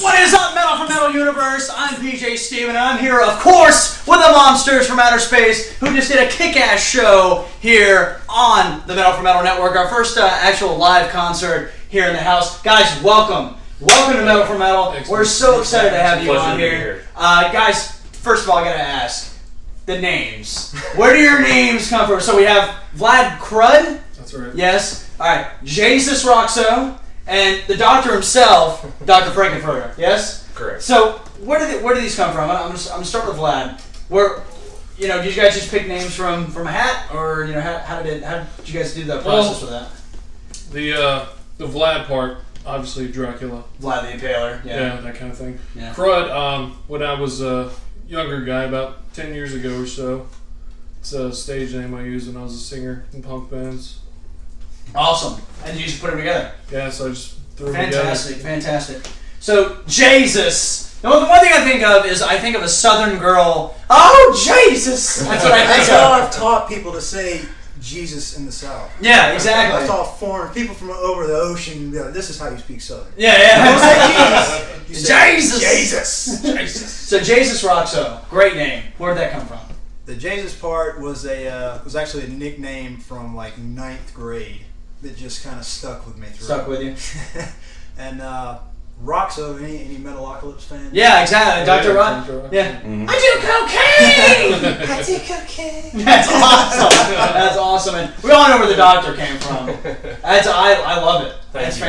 What is up, Metal from Metal Universe? I'm PJ Steven, and I'm here, of course, with the Monsters from Outer Space, who just did a kick-ass show here on the Metal from Metal Network, our first actual live concert here in the house. Guys, welcome. Welcome to Metal from Metal. We're so excited to have you on here. Guys, first of all, I gotta ask, the names. Where do your names come from? So we have Vlad Crud. That's right. Yes. All right. Jesus Roxo. And the doctor himself, Dr. Frankenfurter, yes? Correct. So where do these come from? I'm gonna start with Vlad. Where, did you guys just pick names from a hat, or how did you guys do the process with that? The Vlad part, obviously Dracula. Vlad the Impaler, yeah, that kind of thing. Yeah. Crud, when I was a younger guy, about 10 years ago or so, it's a stage name I used when I was a singer in punk bands. Awesome. And you just put them together. Yeah, so I just threw them together. Fantastic. So, Jesus. The one thing I think of a Southern girl. Oh, Jesus! That's what I think That's how I've taught people to say Jesus in the South. Yeah, exactly. That's all foreign. People from over the ocean, this is how you speak Southern. Yeah. Don't say Jesus. You say Jesus. Jesus. So, Jesus Roxo. Great name. Where'd that come from? The Jesus part was actually a nickname from like 9th grade that just kind of stuck with me through. Stuck with you? And Roxo, any Metalocalypse fans? Yeah, exactly. Dr. Rock. Yeah. Mm-hmm. I do cocaine! I do cocaine. That's awesome. That's awesome. And we all know where the doctor came from. I love it. That's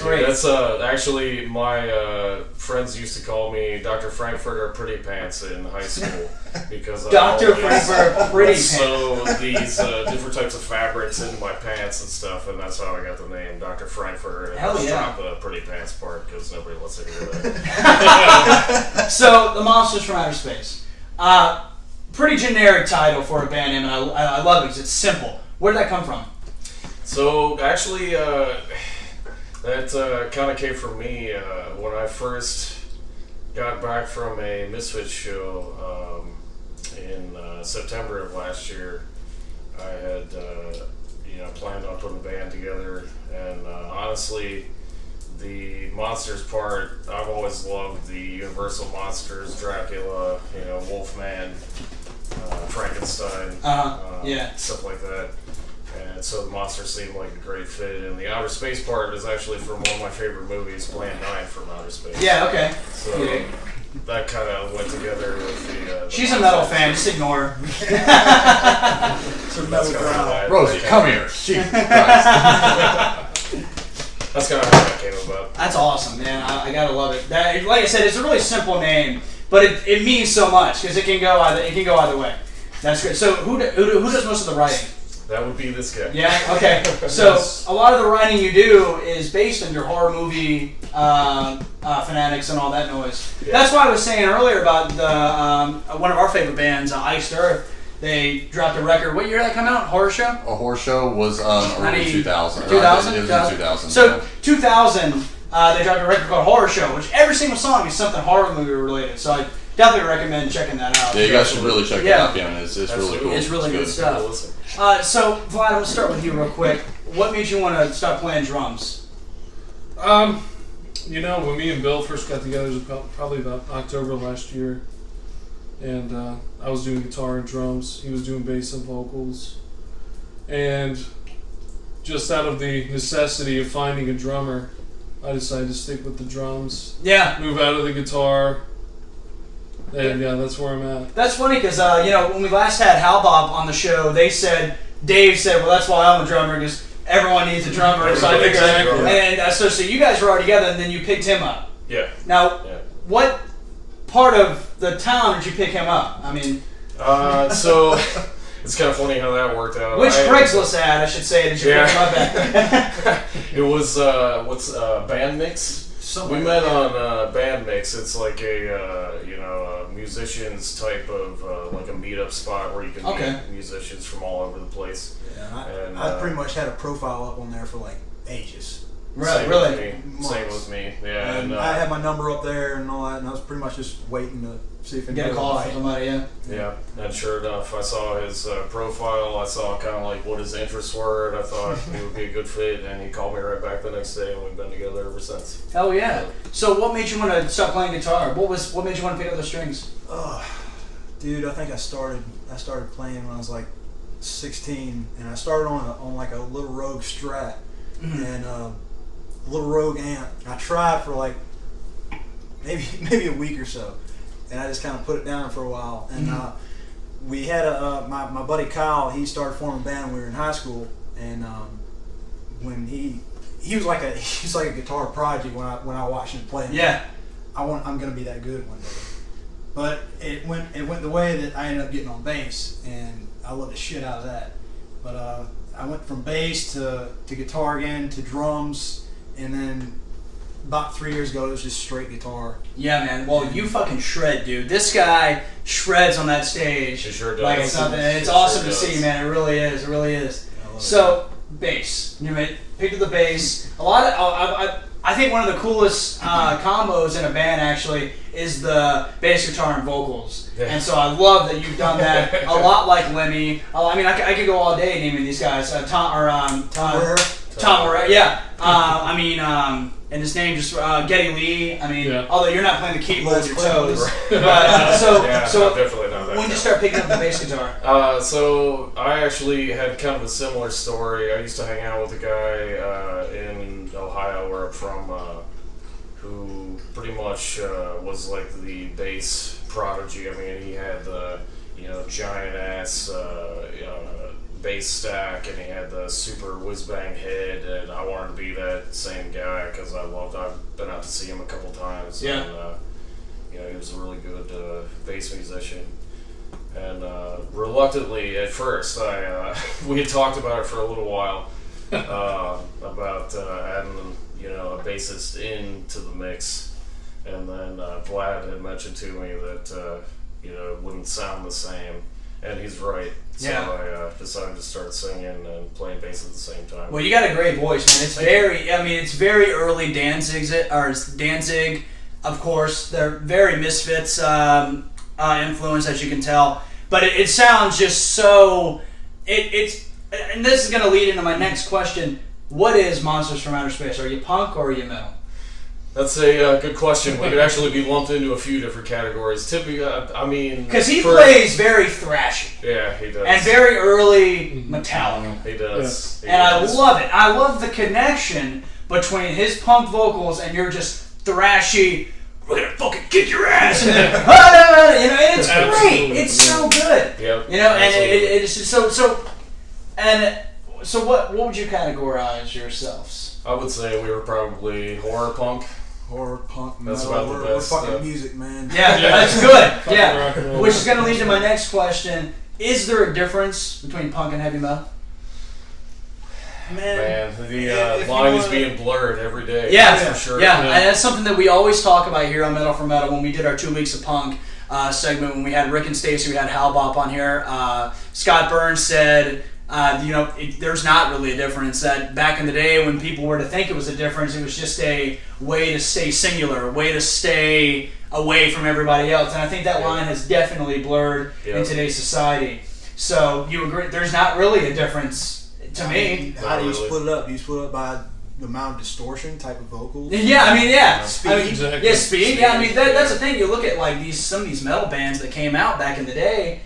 great. That's actually my friends used to call me Dr. Frankfurter Pretty Pants in high school because Dr. Frankfurter Pretty Pants. So these different types of fabrics in my pants and stuff, and that's how I got the name Dr. Frankfurter. And Hell I yeah. dropped the Pretty Pants part because nobody wants to hear that. So, the Monsters from Outer Space. Pretty generic title for a band name, and I love it because it's simple. Where did that come from? So actually, that kind of came from me when I first got back from a Misfits show in September of last year. I had planned on putting a band together, and honestly, the monsters part, I've always loved the Universal monsters, Dracula, Wolfman, Frankenstein, stuff like that. And so the monsters seemed like a great fit, and the outer space part is actually from one of my favorite movies, Plan 9 from Outer Space. Yeah, okay. So that kind of went together with the She's a metal fan, just ignore her. That's kind of Rosie, come here. Jesus Christ. That's kind of how that came about. That's awesome, man. I gotta love it. Like I said, it's a really simple name, but it means so much because it can go either way. That's great. So who does most of the writing? That would be this guy. Yeah. Okay. So a lot of the writing you do is based on your horror movie fanatics and all that noise. Yeah. That's why I was saying earlier about the one of our favorite bands, Iced Earth. They dropped a record. What year did that come out? Horror Show? A horror show was early 2000. 2000? It was in 2000. So 2000, they dropped a record called Horror Show, which every single song is something horror movie related. So I definitely recommend checking that out. Yeah, you guys should really check it out, man. It's really cool. It's really good stuff. Listen. So Vlad, I'm gonna start with you real quick. What made you want to start playing drums? When me and Bill first got together, it was probably about October last year. And I was doing guitar and drums. He was doing bass and vocals. And just out of the necessity of finding a drummer, I decided to stick with the drums. Yeah. Move out of the guitar. And yeah, that's where I'm at. That's funny because, when we last had Hal Bob on the show, Dave said, well, that's why I'm a drummer because everyone needs a drummer. So I figured, Exactly. and so you guys were already together and then you picked him up. Yeah. Now, what part of the town did you pick him up? I mean... So it's kind of funny how that worked out. Which Craigslist ad, I should say, did you pick him up at? It was, Band Mix? We met on Band Mix. It's like a musicians type of like a meetup spot where you can meet musicians from all over the place. Yeah, I pretty much had a profile up on there for like ages. Really? Same with me. Yeah. And I had my number up there and all that, and I was pretty much just waiting to see if Get a call from somebody, yeah. Yeah, and sure enough, I saw his profile. I saw kind of like what his interests were, and I thought he would be a good fit. And he called me right back the next day, and we've been together ever since. Hell yeah! So, what made you want to stop playing guitar? What made you want to pick up the strings? Dude, I think I started playing when I was like 16, and I started on like a little Rogue Strat and a little Rogue amp. I tried for like maybe a week or so, and I just kind of put it down for a while. And we had my buddy Kyle. He started forming a band when we were in high school, and when he was like a guitar prodigy when I watched him play. Yeah. I'm gonna be that good one day. But it went the way that I ended up getting on bass, and I love the shit out of that. But I went from bass to guitar again to drums, and then about 3 years ago it was just straight guitar. Yeah, man. Well, you fucking shred, dude. This guy shreds on that stage. He sure does. Like it's nothing. It's awesome to see, man. It really is. It really is. So bass. You picked up the bass. A lot of I think one of the coolest combos in a band actually is the bass guitar and vocals. Yeah. And so I love that you've done that a lot like Lemmy. I mean, I could go all day naming these guys. Tom Morello. Yeah. And his name just Geddy Lee. I mean, although you're not playing the keyboard with your toes. But, so definitely not that. When did you start picking up the bass guitar? So I actually had kind of a similar story. I used to hang out with a guy in Ohio, where I'm from, who pretty much was like the bass prodigy. I mean, he had the giant ass bass stack, and he had the super whiz-bang head, and I wanted to be that same guy because I've been out to see him a couple times. Yeah. And, he was a really good bass musician. And reluctantly, at first, we had talked about it for a little while, about adding a bassist into the mix. And then Vlad had mentioned to me that it wouldn't sound the same. And he's right. So I decided to start singing and playing bass at the same time. Well, you got a great voice, man. It's very early Danzig, of course. They're very Misfits influence, as you can tell. But it sounds just so. And this is going to lead into my next question. What is Monsters from Outer Space? Are you punk or are you metal? That's a good question. We could actually be lumped into a few different categories. Typically, because he plays very thrashy. Yeah, he does. And very early Metallica. He does. Yeah. I love it. I love the connection between his punk vocals and your just thrashy, we're gonna fucking kick your ass. And then, and it's great. It's so good. Yep. And it's just so what would you categorize yourselves? I would say we were probably horror punk. Horror punk. That's about the best. We're fucking music, man. Yeah, that's good. Yeah, which is going to lead to my next question: is there a difference between punk and heavy metal? Man, the line is being blurred every day. Yeah, that's for sure. Yeah, and that's something that we always talk about here on Metal for Metal when we did our 2 weeks of punk segment. When we had Rick and Stacy, we had Hal Bop on here. Scott Burns said. There's not really a difference. That back in the day when people were to think it was a difference, it was just a way to stay singular, a way to stay away from everybody else. And I think that line has definitely blurred in today's society. So you agree? There's not really a difference to me. How do you split it up? Do you split it up by the amount of distortion type of vocals? Yeah, speed. Exactly. Speed. Yeah, that's the thing. You look at like some of these metal bands that came out back in the day.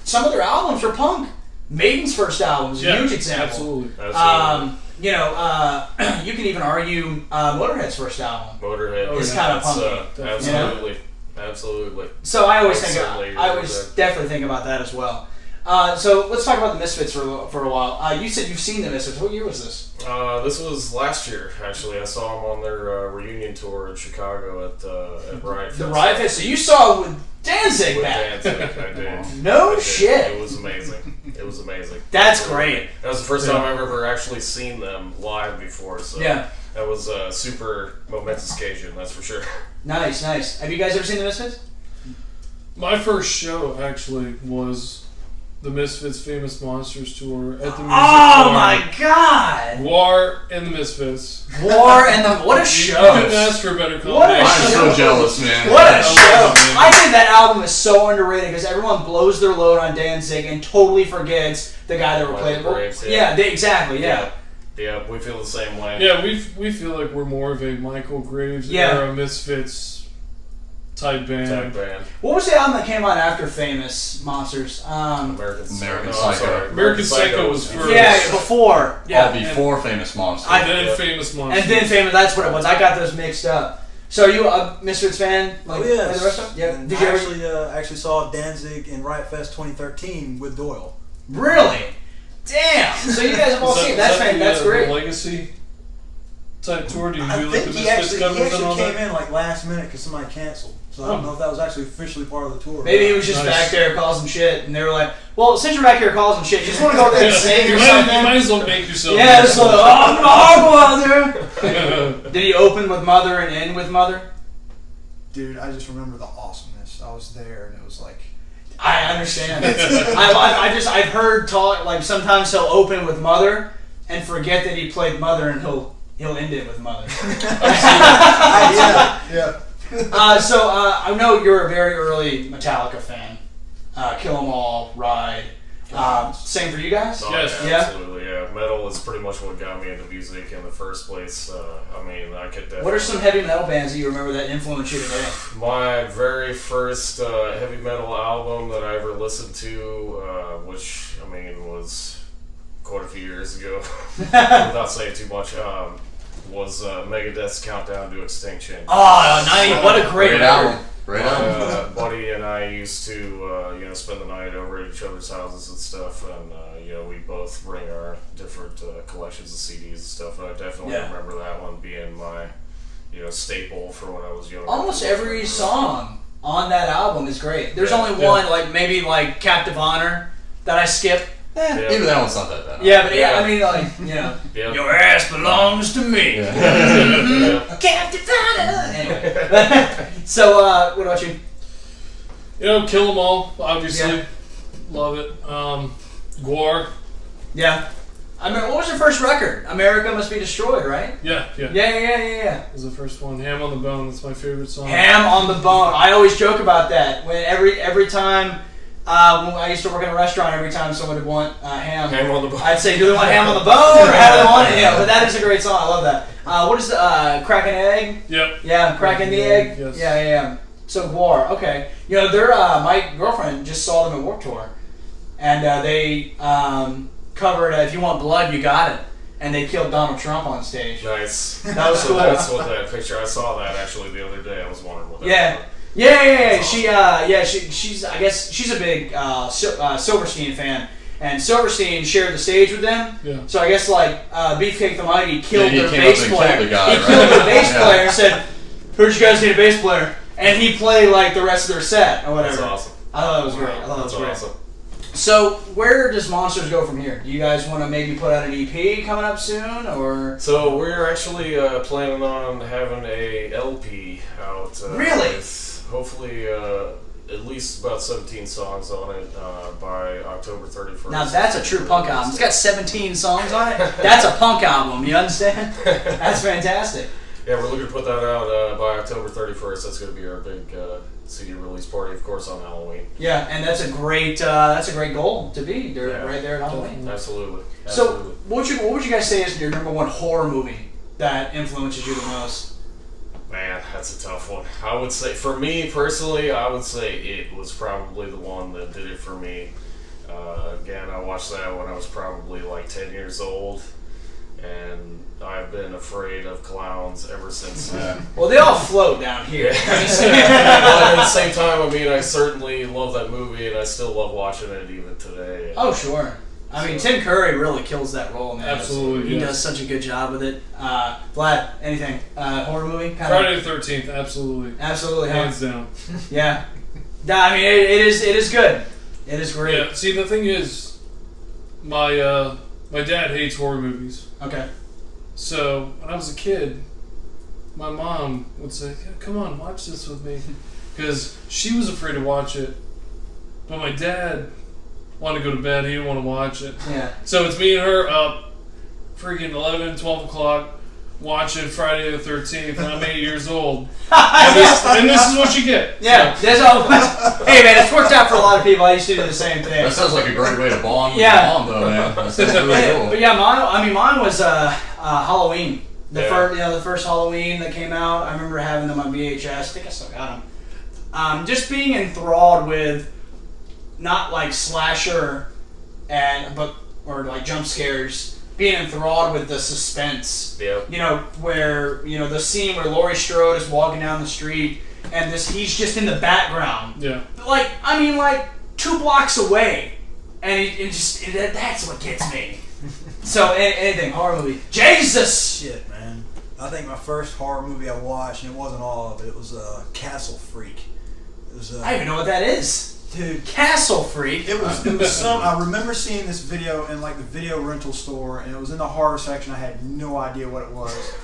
Some of their albums were punk. Maiden's first album is a huge example. Absolutely. You can even argue Motorhead's first album. Motorhead is kind of punky. Absolutely. So I always definitely think about that as well. So let's talk about the Misfits for a while. You said you've seen the Misfits. What year was this? This was last year, actually. I saw them on their reunion tour in Chicago at Riot Fest. The Riot Fest. So you saw it with Danzig back. Danzig, I did. Shit. It was amazing. That's great. That was the first time I've ever actually seen them live before. So that was a super momentous occasion, that's for sure. Nice. Have you guys ever seen the Misfits? My first show actually was the Misfits Famous Monsters tour at the Music Oh Bar. my God! War and the Misfits. War and the what a You show! couldn't ask for a better What a combination. I'm so jealous, man. What a I love show! it, man. I think that album is so underrated because everyone blows their load on Danzig and totally forgets the guy that Michael played. Graves, Exactly. Yeah. Yeah, we feel the same way. Yeah, we feel like we're more of a Michael Graves era Misfits type band. Type band. What was the album that came out after Famous Monsters? American American I'm Psycho. sorry. American Psycho was first. Yeah, before. Yeah. All before Famous Monsters. And then Famous Monsters. And then Famous. That's what it was. I got those mixed up. So are you a Misfits fan? Oh yes. Like the rest of them? Yeah. And Did I you ever? actually saw Danzig in Riot Fest 2013 with Doyle. Really? Damn. So you guys have all seen. That's the great. Legacy type tour. Do you I do like think the he Misfits actually covers and all came that? in like last minute because somebody canceled. So I don't know if that was actually officially part of the tour. Maybe he was just Nice. back there causing shit, and they were like, "Well, since you're back here causing shit, you just want to go there and sing you or might something." as well make yourself. Yeah, it's like, oh, I'll go out there. Did he open with Mother and end with Mother? Dude, I just remember the awesomeness. I was there and it was like, I understand. I've heard talk like sometimes he'll open with Mother and forget that he played Mother, and he'll end it with Mother. yeah. So I know you're a very early Metallica fan. Kill 'Em All, Ride. Same for you guys? Oh, Yes. Yeah. Absolutely, yeah. Metal is pretty much what got me into music in the first place. I mean, I could definitely... What are some heavy metal bands that you remember that influenced you today? My very first heavy metal album that I ever listened to, which, I mean, was quite a few years ago, without saying too much, was Megadeth's Countdown to Extinction. Oh, nice. What a great Great record. album. Great album. Buddy and I used to, spend the night over at each other's houses and stuff, and we both bring our different collections of CDs and stuff. And I definitely remember that one being my, staple for when I was younger. Almost every song on that album is great. There's only one, like maybe like Captive Honor, that I skip. Yeah. Even that one's not that bad. Yeah, but Yeah. I mean, like, Yeah. your ass belongs to me. Yeah. Captive Honor. Anyway. So, what about you? Kill 'Em All, obviously. Yeah. Love it. Gwar. Yeah. I mean, what was your first record? America Must Be Destroyed, right? Yeah. Yeah. Was the first one. Ham on the Bone. That's my favorite song. Ham on the Bone. I always joke about that. When every time when I used to work in a restaurant, every time someone would want ham, Ham on the Bone. I'd say, do they want ham on the bone or how do they want it? Yeah, but that is a great song. I love that. What is the Crack an Egg? Yep. Yeah, Cracking the Egg. Yes. Yeah. So Gwar, okay. They're my girlfriend just saw them at Warped Tour, and they covered "If You Want Blood, You Got It," and they killed Donald Trump on stage. Nice. That was So cool. that's what that picture, I saw that actually the other day. I was wondering what that Yeah. was. Yeah. That's She's I guess she's a big Silverstein fan, and Silverstein shared the stage with them. Yeah. So I guess like Beefcake the Mighty killed Yeah, he their came bass up and player. killed the guy, he right? killed their bass Yeah. player and said, "Heard you guys need a bass player," and he played like the rest of their set or whatever. That's awesome. I thought that was great. I thought that was That's great. awesome. So where does Monsters go from here? Do you guys want to maybe put out an EP coming up soon, or? So we're actually planning on having a LP out. Really? With hopefully at least about 17 songs on it by October 31st. Now that's a true punk album. It's got 17 songs on it. That's a punk album. You understand? That's fantastic. Yeah, we're looking to put that out by October 31st. That's going to be our big CD release party, of course, on Halloween. Yeah, and that's a great goal to be right there at Halloween. Absolutely. So, what would you guys say is your number one horror movie that influences you the most? Man, that's a tough one. I would say, for me personally, I would say it was probably the one that did it for me. Again, I watched that when I was probably like 10 years old, and I've been afraid of clowns ever since then. Well, they all float down here. But at the same time, I mean, I certainly love that movie, and I still love watching it even today. Oh, sure. I mean, Tim Curry really kills that role, man. Absolutely, He yes. does such a good job with it. Vlad, anything? Horror movie? Friday the 13th. Absolutely. Absolutely. Huh? Hands down. Yeah. I mean, it is good. It is great. Yeah. See, the thing is, my dad hates horror movies. Okay. So when I was a kid, my mom would say, "Yeah, come on, watch this with me," because she was afraid to watch it. But my dad wanted to go to bed. He didn't want to watch it. Yeah. So it's me and her up freaking 11, 12 o'clock watching Friday the 13th, and I'm 8 years old. And this is what you get. Yeah, So, that's all. Hey man, it's worked out for a lot of people. I used to do the same thing. That sounds like a great way to bond with Yeah. your mom, though, man. That sounds really cool. But yeah, mine was Halloween. The Yeah. the first Halloween that came out. I remember having them on VHS. I think I still got them. Just being enthralled with not like slasher or like jump scares. Being enthralled with the suspense. Yep. You know, where, the scene where Laurie Strode is walking down the street and he's just in the background. yeah. Like 2 blocks away. And that's what gets me. So, anything, horror movie. Jesus! Shit, man. I think my first horror movie I watched, and it wasn't all of it, was Castle Freak. It was, I don't even know what that is. dude, Castle Freak. It was some. I remember seeing this video in like the video rental store, and it was in the horror section. I had no idea what it was,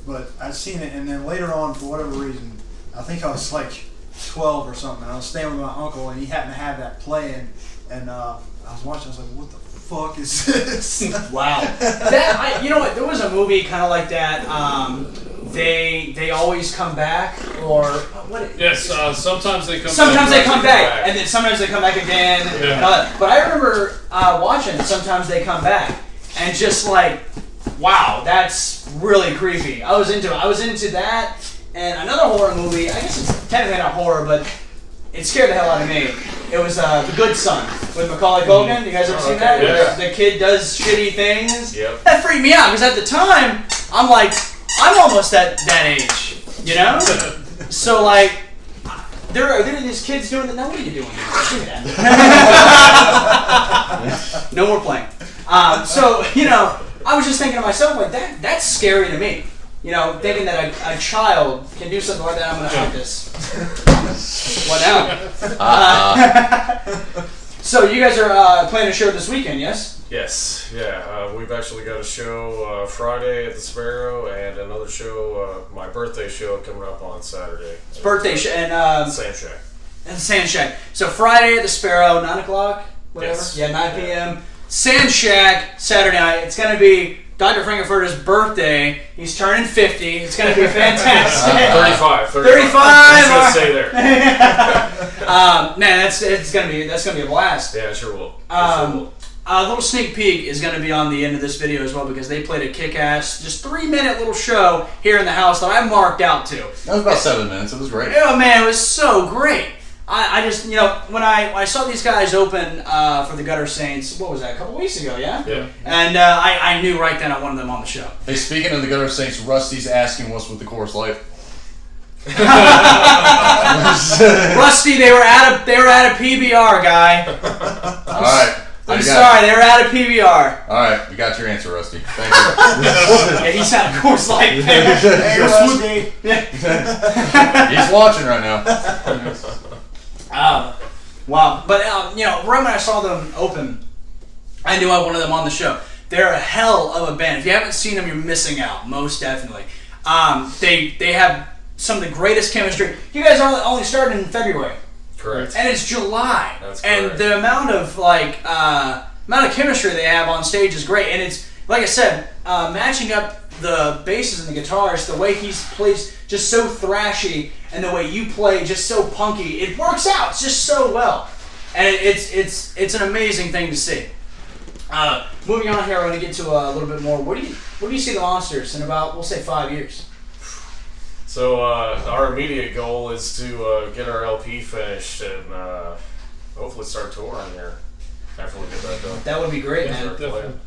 but I'd seen it, and then later on, for whatever reason, I think I was like 12 or something. I was staying with my uncle, and he happened to have that playing, and I was watching. I was like, "What the fuck is this?" Wow. You know what? There was a movie kind of like that. They always come back, or what? Yes, sometimes they come Sometimes they back. come back, and then sometimes they come back again. Yeah. But I remember watching Sometimes They Come Back, and just like, wow, that's really creepy. I was into that, and another horror movie. I guess it's technically not horror, but it scared the hell out of me. It was The Good Son with Macaulay Culkin. You guys ever seen that? Yeah. The kid does shitty things. Yep. That freaked me out because at the time I'm like, I'm almost that age, you know? So like, there are these kids doing that. Now what are you doing? Give me that. No more playing. So I was just thinking to myself like that's scary to me. Thinking that a child can do something like that. I'm gonna hide this. What now? So you guys are playing a show this weekend, yes? Yes, yeah. We've actually got a show Friday at the Sparrow, and another show, my birthday show, coming up on Saturday. It's birthday show and Sand Shack. Sand Shack. So Friday at the Sparrow, 9 o'clock, whatever. Yes. Yeah, 9 p.m. Sand Shack Saturday night. It's gonna be Dr. Frankenfurter's birthday. He's turning 50. It's gonna be fantastic. 35. 35. I'm just gonna stay there. Man, that's gonna be a blast. Yeah, it sure will. A little sneak peek is going to be on the end of this video as well because they played a kick-ass, just 3-minute little show here in the house that I marked out to. That was about 7 minutes. It was great. Oh man, it was so great. I just, when I saw these guys open for the Gutter Saints, what was that, a couple weeks ago, yeah? Yeah. And I knew right then I wanted them on the show. Hey, speaking of the Gutter Saints, Rusty's asking what's with the Coors Light. Rusty, they were at a PBR, guy. All right. I'm sorry, they were at a PBR. All right, you got your answer, Rusty. Thank you. Yeah, he's at a Coors Light. Hey, Rusty. He's watching right now. Wow. But, right when I saw them open, I knew I wanted them on the show. They're a hell of a band. If you haven't seen them, you're missing out, most definitely. They have some of the greatest chemistry. You guys only started in February. Correct. And it's July. That's and correct. the amount of chemistry they have on stage is great. And it's, like I said, matching up the basses and the guitars, the way he plays just so thrashy, and the way you play just so punky, it works out. It's just so well, and it's an amazing thing to see. Moving on here, I want to get to a little bit more. What do you see the Monsters in about, we'll say, 5 years? So our immediate goal is to get our LP finished and hopefully start touring here after we get that done. That would be great, man. Start playing.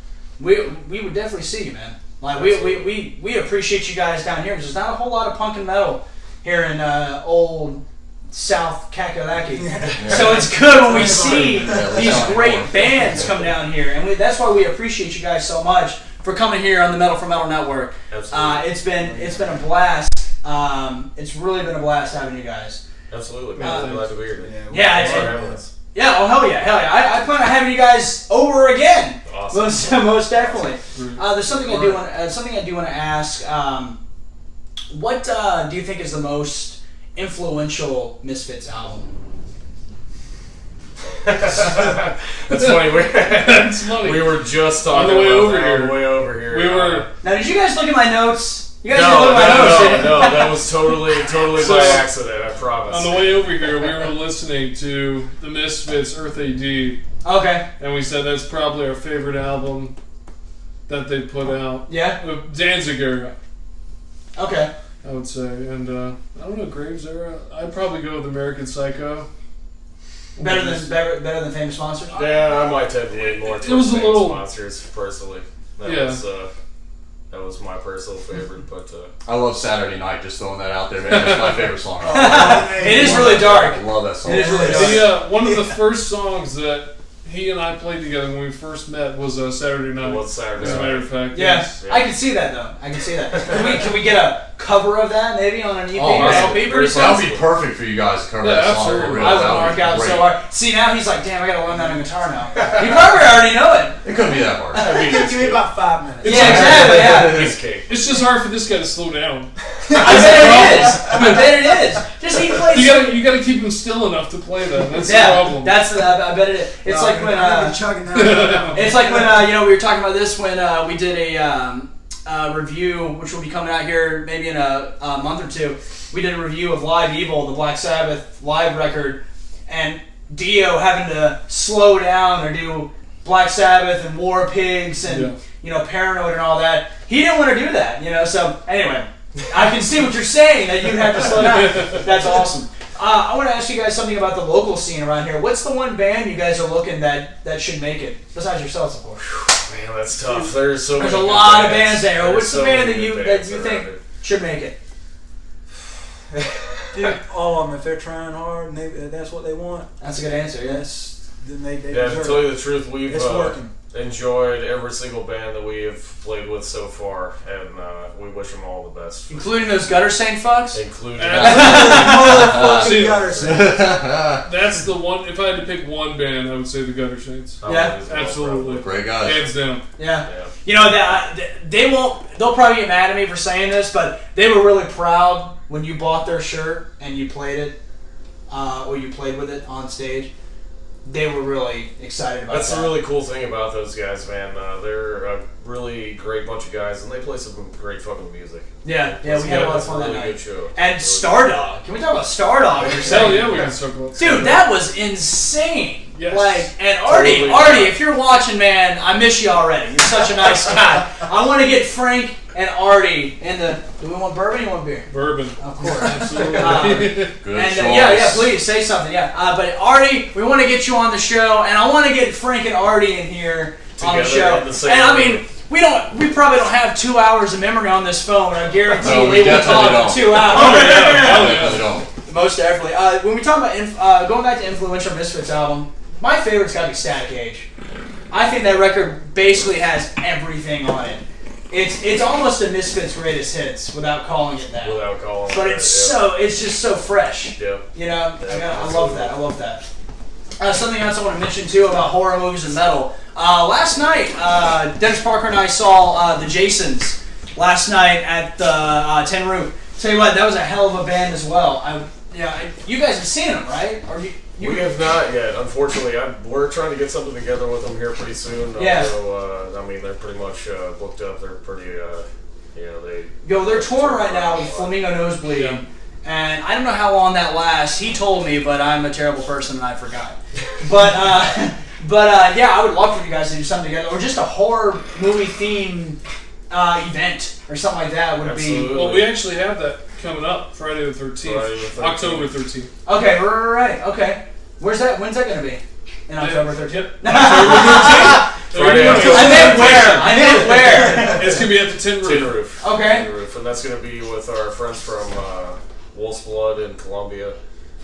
We would definitely see you, man. Like we appreciate you guys down here because there's not a whole lot of punk and metal here in old South Kakalaki. So it's good when we see these great bands come down here, and that's why we appreciate you guys so much for coming here on the Metal for Metal Network. Absolutely. It's been a blast. It's really been a blast having you guys. Absolutely, man. I'm glad to be here. Yeah, Thanks for having us. Yeah, oh hell yeah. I plan on having you guys over again. Awesome. Most definitely. There's something I do want to ask. What do you think is the most influential Misfits album? That's funny. That's funny. We were just talking On the way about over that here. on the way over here. We were. Now, did you guys look at my notes? You guys No, didn't look at my notes, did you? no, that was totally So, by accident. I promise. On the way over here, we were listening to the Misfits' Earth AD, Okay. and we said that's probably our favorite album that they put out. Yeah. Danziger, Okay. I would say. And I don't know, Graves era. I'd probably go with American Psycho. Better than Famous Monsters. Yeah, I might tend to lean more It was towards a Famous little- Monsters personally. Yeah. That was my personal favorite, but I love Saturday Night. Just throwing that out there, man. That's my favorite song. It is really dark. I love that song. It is really dark. One of the first songs that he and I played together when we first met was Saturday Night. it was Saturday As a matter Night. of fact, Yeah, yes. I can see that though. I can see that. Can we get a cover of that maybe on an EP Oh, or man. LP pretty soon? That would be perfect for you guys to cover Yeah, that song. absolutely. Really. I would That mark be out great. so hard. See, now he's like, damn, I gotta learn that on guitar now. You probably already know it. It couldn't be that hard. Give me about 5 minutes. Yeah, exactly. Yeah. Piece of cake. It's just hard for this guy to slow down. I bet it is. I bet it is. Just he plays. You gotta keep him still enough to play that. That's the Yeah, problem. I bet it is. It's like when chugging down. it's like when we were talking about this when we did a review, which will be coming out here maybe in a month or two. We did a review of Live Evil, the Black Sabbath live record, and Dio having to slow down or do Black Sabbath and War Pigs and Paranoid and all that. He didn't want to do that, So anyway, I can see what you're saying that you'd have to slow down. That's awesome. I want to ask you guys something about the local scene around here. What's the one band you guys are looking that should make it besides yourselves, of course? Man, that's tough. There's so There's many a good lot of bands there. There's What's the so band many that you good bands think around here. should make it? Dude, all of them, if they're trying hard and that's what they want, That's a good answer. then they Yeah, to deserve tell it. you the truth, we've It's working. enjoyed every single band that we have played with so far, and we wish them all the best. Including those gutter saint fucks. Including See, Gutter Saints. that's the one. If I had to pick one band, I would say the Gutter Saints. Yeah. Absolutely. Great guys. Hands down. Yeah. Yeah. You know they won't. They'll probably get mad at me for saying this, but they were really proud when you bought their shirt and you played it, or you played with it on stage. They were really excited about That's that. the really cool thing about those guys, man. They're a really great bunch of guys, and they play some great fucking music. Yeah, we had a lot of It's fun that really night. good show. And Stardog. Can we talk about Stardog for a Hell second? yeah, we can talk about Dude, that was insane. Yes. Like, and Artie, Totally. if you're watching, man, I miss you already. You're such a nice guy. I want to get Frank and Artie in the. Do we want bourbon or you want beer? Bourbon. Of course. Absolutely. Good And choice. yeah, please say something. Yeah, but Artie, we want to get you on the show, and I want to get Frank and Artie in here on the Together show. in the same And I room. mean, we probably don't have 2 hours of memory on this phone, but I guarantee No, we we will definitely talk don't. for 2 hours. Oh, yeah. Definitely don't. Most definitely. When we talk about going back to influential Misfits album, my favorite's got to be Static Age. I think that record basically has everything on it. It's almost a Misfits greatest hits without calling it that. Without calling. But it, it's just so fresh. Yeah. You know, Yeah, I love that. I love that. Something else I want to mention too about horror movies and metal. Last night, Dennis Parker and I saw the Jasons last night at the Tin Roof. Tell you what, that was a hell of a band as well. You guys have seen them, right? Or We have not yet, unfortunately. We're trying to get something together with them here pretty soon. Yeah. So, I mean, they're pretty much booked up. They're pretty, they're touring right now with Flamingo Nosebleed. Yeah. And I don't know how long that lasts. He told me, but I'm a terrible person and I forgot. But yeah, I would love for you guys to do something together, or just a horror movie themed event or something like that would Absolutely. be. Well, we actually have that coming up Friday the 13th. Friday the 13th. October 13th. Okay, right. Okay, where's that? When's that going to be? In October 13th. Yep. October 13th. Friday, October I meant 13th. where? I meant where? It's going to be at the Tin Roof. Tin Roof. Okay. Tin Roof. And that's going to be with our friends from Wolf's Blood in Columbia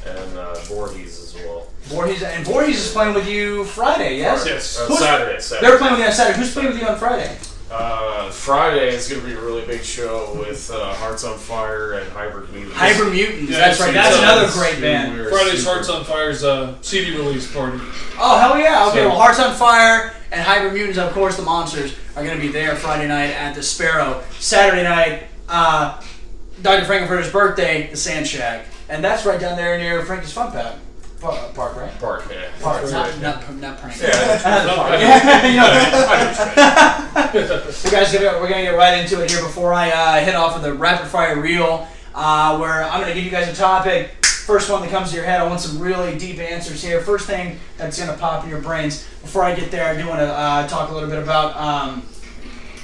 and Voorhees as well. Voorhees is playing with you Friday, yes? Yes. Saturday. They're playing with you on Saturday. Who's playing with you on Friday? Friday is going to be a really big show with Hearts on Fire and Hybrid Mutants. Hybrid Mutants. Yeah, That's right. so That's it's, another great band. We're Friday's super- Hearts on Fire's CD release party. Oh, hell yeah. Okay, So- well, Hearts on Fire and Hybrid Mutants, of course, the Monsters, are going to be there Friday night at the Sparrow. Saturday night, Dr. Frankenfurter's birthday, the Sand Shack. And that's right down there near Frankie's Fun Pack. Park, right? Park, yeah. Park, That's not prank. Yeah, You know, we're gonna get right into it here before I hit off with the rapid fire reel, where I'm gonna give you guys a topic. First one that comes to your head. I want some really deep answers here. First thing that's gonna pop in your brains. Before I get there, I do want to talk a little bit about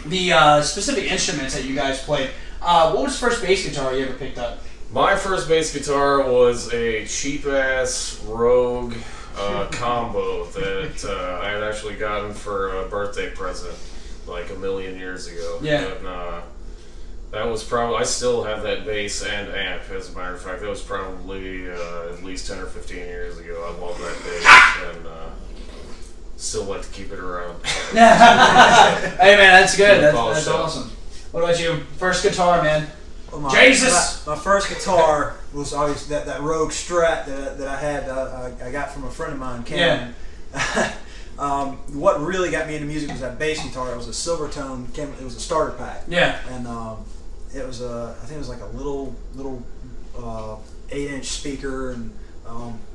the specific instruments that you guys played. What was the first bass guitar you ever picked up? My first bass guitar was a cheap-ass Rogue combo that I had actually gotten for a birthday present like a million years ago. Yeah. And, that was probably, I still have that bass and amp, as a matter of fact. That was probably at least 10 or 15 years ago. I love that bass and still like to keep it around. Hey man, that's good. That's Polished up. awesome. What about you? First guitar, man. Well, Jesus! My first guitar was obviously that Rogue Strat that I had. I got from a friend of mine, Cameron. What really got me into music was that bass guitar. It was a Silvertone. It was a starter pack. Yeah. And it was I think it was like a little 8-inch speaker, and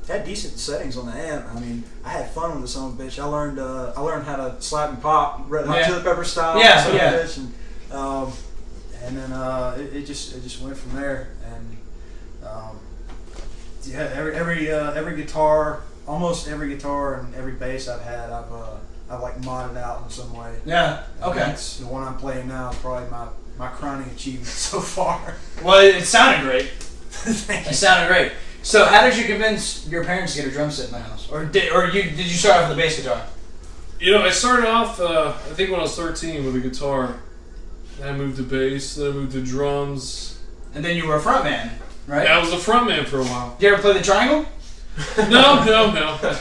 had decent settings on the amp. I mean, I had fun with the son of a bitch. I learned how to slap and pop, Red Hot Chili Pepper style. Yeah, son of a yeah. bitch, and then it just went from there. And every guitar, almost every guitar and every bass I've had, I've like modded out in some way. Yeah. And Okay. that's the one I'm playing now is probably my crowning achievement so far. Well, it sounded great. Thank It you. sounded great. So, how did you convince your parents to get a drum set in the house, or did you start off with a bass guitar? You know, I started off, I think when I was 13 with a guitar. Then I moved to bass, then I moved to drums. And then you were a front man, right? Yeah, I was a frontman for a while. Did you ever play the triangle? No. I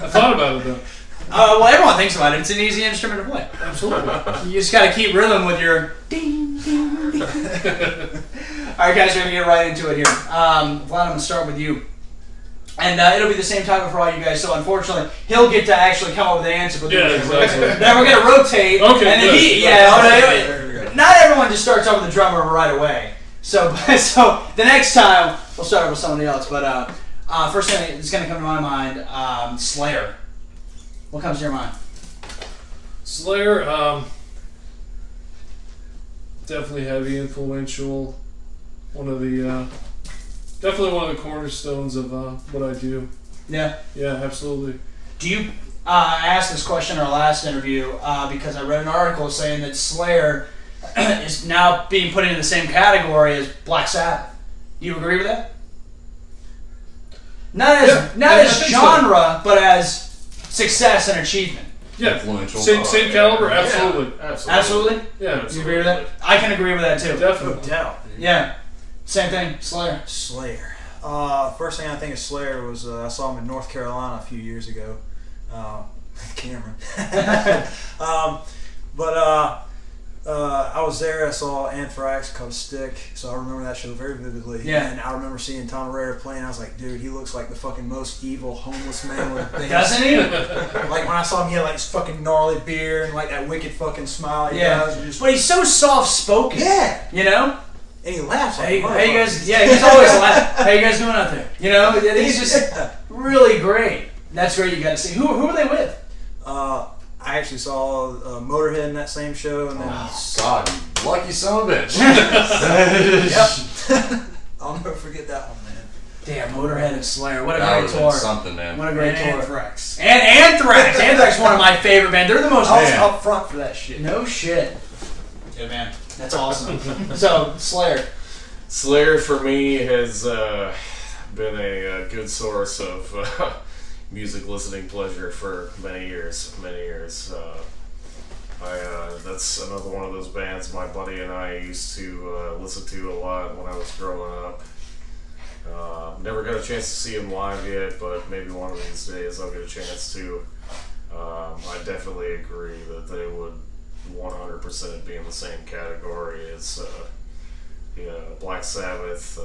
thought about it though. Well, everyone thinks about it. It's an easy instrument to play. Absolutely. You just got to keep rhythm with your ding, ding, ding. All right, guys, we're going to get right into it here. Vlad, I'm going to start with you. And it'll be the same topic for all you guys, so unfortunately, he'll get to actually come up with the answer. But Yeah, exactly. Then we're going to rotate. Okay, and then good. not everyone just starts off with the drummer right away. So the next time, we'll start with somebody else. But first thing that's going to come to my mind, Slayer. What comes to your mind? Slayer, definitely heavy, influential. Definitely one of the cornerstones of what I do. Yeah. Yeah, absolutely. Do you? I asked this question in our last interview because I read an article saying that Slayer is now being put into the same category as Black Sabbath. Do you agree with that? Not I as think genre, but as success and achievement. Yeah, Influential. same caliber, absolutely. Yeah, Absolutely. Yeah, You agree with that? I can agree with that too. No definitely. doubt. Yeah. Same thing. Slayer. Slayer. First thing I think of Slayer was I saw him in North Carolina a few years ago. Cameron. I was there. I saw Anthrax called Stick, so I remember that show very vividly. Yeah. And I remember seeing Tom Araya playing. I was like, dude, he looks like the fucking most evil homeless man with a thing. Doesn't he? Like when I saw him, he had like this fucking gnarly beard and like that wicked fucking smile. He Yeah. does, and just, But he's so soft spoken. yeah. You know? And he laughs like Hey, a you motherfucker. guys. Yeah, he's always laughing. How you guys doing out there? You know? He's just really great. That's great. You got to see. Who were they with? I actually saw Motorhead in that same show, and then God, you lucky son of a bitch. yep. I'll never forget that one, man. Damn, Motorhead and Slayer. What a That great would've been tour. something, man. What a great And tour. Anthrax. And Anthrax. Anthrax is one of my favorite bands. They're the most. I was Man. up front for that shit. No shit. Yeah, man. That's awesome. So, Slayer. Slayer for me has been a good source of music listening pleasure for many years. That's another one of those bands my buddy and I used to listen to a lot when I was growing up. Never got a chance to see them live yet, but maybe one of these days I'll get a chance to. I definitely agree that they would 100% be in the same category as Black Sabbath,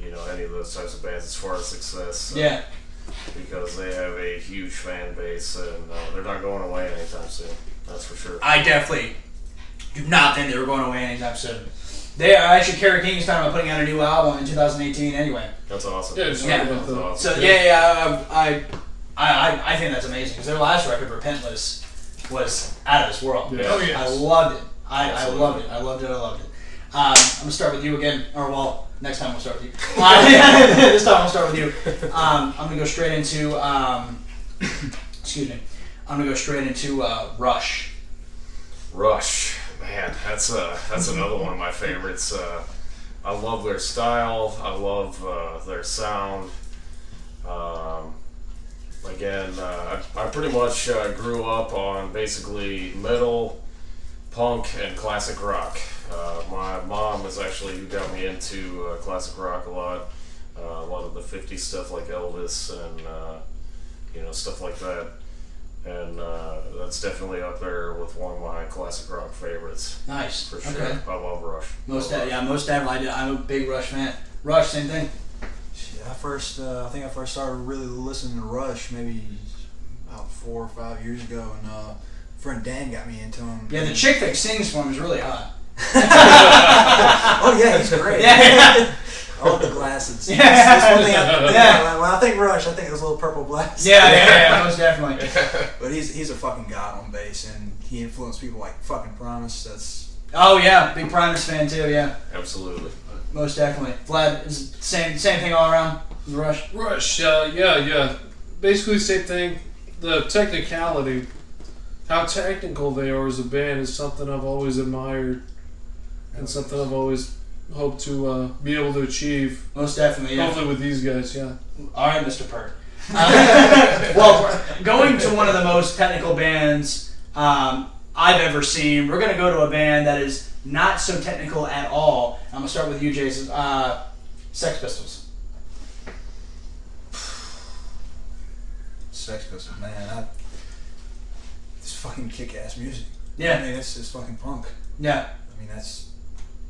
any of those types of bands as far as success. Yeah. Because they have a huge fan base and they're not going away anytime soon. That's for sure. I definitely do not think they were going away anytime soon. They are actually Kerry King's talking about putting out a new album in 2018 anyway. That's awesome. Yeah, just Yeah. talking about That's that. awesome. So I think that's amazing because their last record, Repentless, was out of this world. Yeah. Oh, I loved it. I Absolutely. loved it. I loved it. I loved it. I'm gonna start with you again, or well, next time we'll start with you. This time I'll start with you. I'm gonna go straight into excuse me. I'm gonna go straight into Rush. Rush, man, that's another one of my favorites. I love their style. I love their sound. I pretty much grew up on basically metal, punk, and classic rock. My mom is actually who got me into classic rock a lot of the 50s stuff like Elvis and stuff like that. And that's definitely up there with one of my classic rock favorites. Nice. For sure. Okay. I love Rush. Most definitely. I'm a big Rush fan. Rush, same thing. I think I first started really listening to Rush maybe about 4 or 5 years ago, and friend Dan got me into him. Yeah, the chick that sings for him is really hot. Oh yeah, he's great. Yeah. I love the glasses. Yeah. That's one thing Yeah. when I think Rush, I think those little purple glasses. Yeah, most definitely. But he's a fucking god on bass, and he influenced people like fucking Promise. That's Oh yeah, big Primus fan too. Yeah, Absolutely. most definitely. Vlad is same thing all around. Rush. Rush, yeah. Basically, same thing. The technicality, how technical they are as a band, is something I've always admired, and something I've always hoped to be able to achieve. Most definitely. Yeah. Hopefully, with these guys, yeah. All right, Mr. Pert. Well, going to one of the most technical bands I've ever seen, we're going to go to a band that is not so technical at all. I'm going to start with you, Jason. Sex Pistols. Sex Pistols, man. It's fucking kick-ass music. Yeah. I mean, it's just fucking punk. Yeah. I mean, that's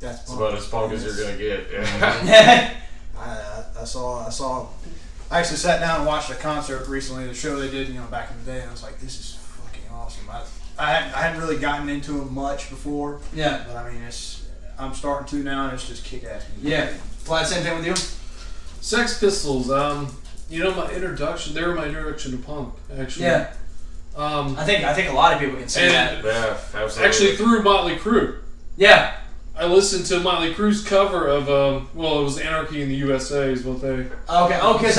It's punk. about as punk as you're gonna get. Yeah. Yeah. I saw. I actually sat down and watched a concert recently. The show they did, back in the day. And I was like, this is fucking awesome. I hadn't really gotten into them much before, Yeah. but I mean, I'm starting to now, and it's just kick-ass music. Yeah. Vlad, same thing with you? Sex Pistols, my introduction, they were my introduction to punk, actually. Yeah. I think a lot of people can say that. And Yeah, absolutely. actually through Motley Crue. Yeah. I listened to Motley Crue's cover of, it was Anarchy in the USA is what they... Okay. Oh, because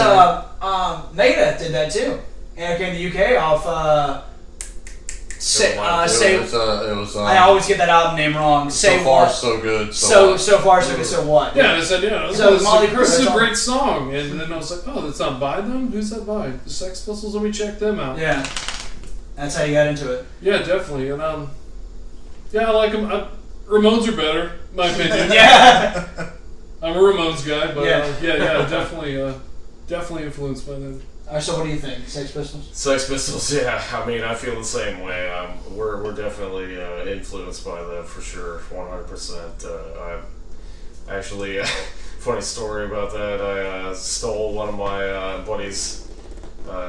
Megadeth did that too. Anarchy in the UK off. Say. It was. I always get that album name wrong. Say so far what? so good. So far so good. So what? Yeah, and I said, yeah, So this, Motley is, Crue, this is that's a all. great song. And then I was like, oh, that's not by them? Who's that by? The Sex Pistols? Let me check them out. Yeah. That's how you got into it. Yeah, definitely. And, I like them. Ramones are better, in my opinion. Yeah. I'm a Ramones guy, but Yeah. definitely influenced by them. Alright, so what do you think? Sex Pistols? Sex Pistols, yeah. I mean, I feel the same way. We're definitely influenced by them for sure, 100%. I actually, funny story about that. I stole one of my buddies'